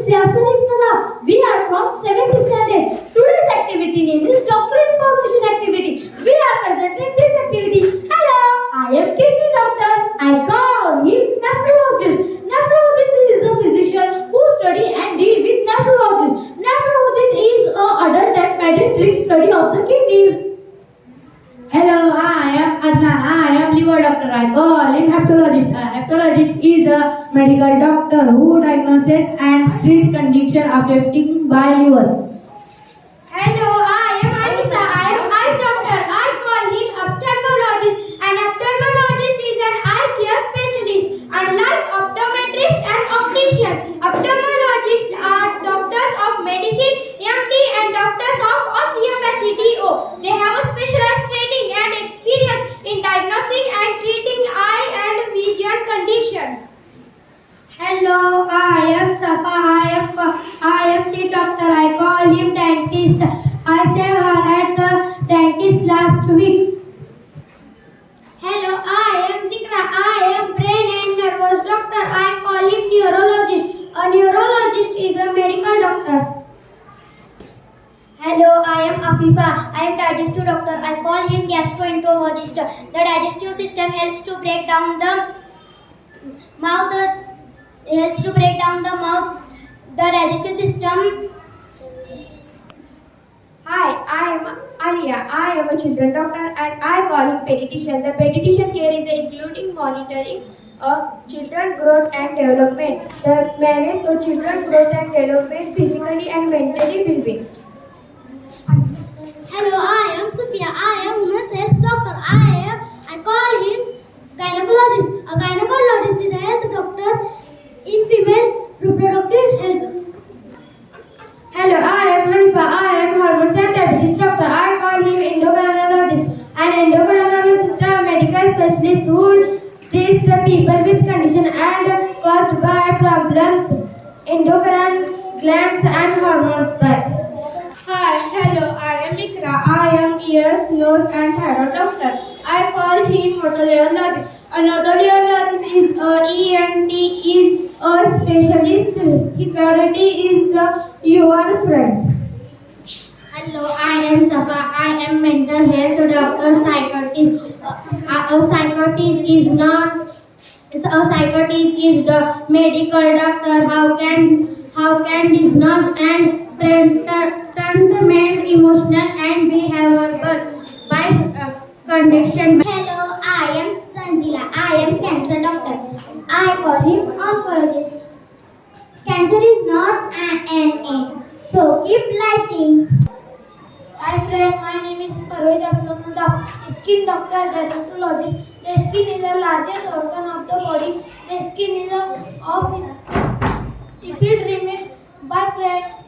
is Yasmin Ifnada. We are from 7th standard. Today's activity name is Doctor Information Activity. We are presenting this activity. Hello, I am kidney doctor. I call him nephrologist. Nephrologist is a physician who study and deal with nephrologist. Nephrologist is a adult and pediatric study of the kidneys. Hello, I am Adnan. I am liver doctor. I call him hepatologist. A hepatologist is a medical doctor who diagnoses and treats conditions affecting by liver. Hello, I am Anisa. I am eye doctor. I call him ophthalmologist. An ophthalmologist is an eye care specialist. Unlike optometrist and optician, ophthalmologists are doctors of medicine, MD, and doctors of osteopathy, DO. They have a specialized training and experience in diagnosing and treating eye and vision conditions. Hello, I am Safa. I am the doctor. I call him dentist. I saw her at the dentist last week. Hello, I am Zikra. I am brain and nervous doctor. I call him neurologist. A neurologist is a medical doctor. Hello, I am Afifa. I am digestive doctor. I call him gastroenterologist. The digestive system helps to break down the mouth. The digestive system. Hi, I am Alia. I am a children doctor and I call him pediatrician. The pediatrician care is including monitoring of children growth and development. The manage of children growth and development physically and mentally well-being. Hello, I am Sophia. I am women's health doctor. I call him gynecologist. A gynecologist is a health doctor in female reproductive health. Hello, I am Hanifa. I am hormones and diabetes doctor. I call him endocrinologist. An endocrinologist is a medical specialist who treats the people with conditions and caused by problems, endocrine glands and hormones. Hi, hello, I am Ikra. I am ears, nose and thyroid doctor. I call him otolaryngologist. An otolaryngologist is a ENT is a specialist. Security is your friend. Hello, I am Safa. I am mental health doctor. Psychiatrist. A psychiatrist is the medical doctor. How can diagnose and treatment emotional and behavioral by condition. Hello, I am Tanzila. I am cancer doctor. I call him oncologist. Cancer is not an end, so keep lighting. Hi friend, my name is Parvez Aslamnada, skin doctor, dermatologist. The skin is the largest organ of the body. The skin is of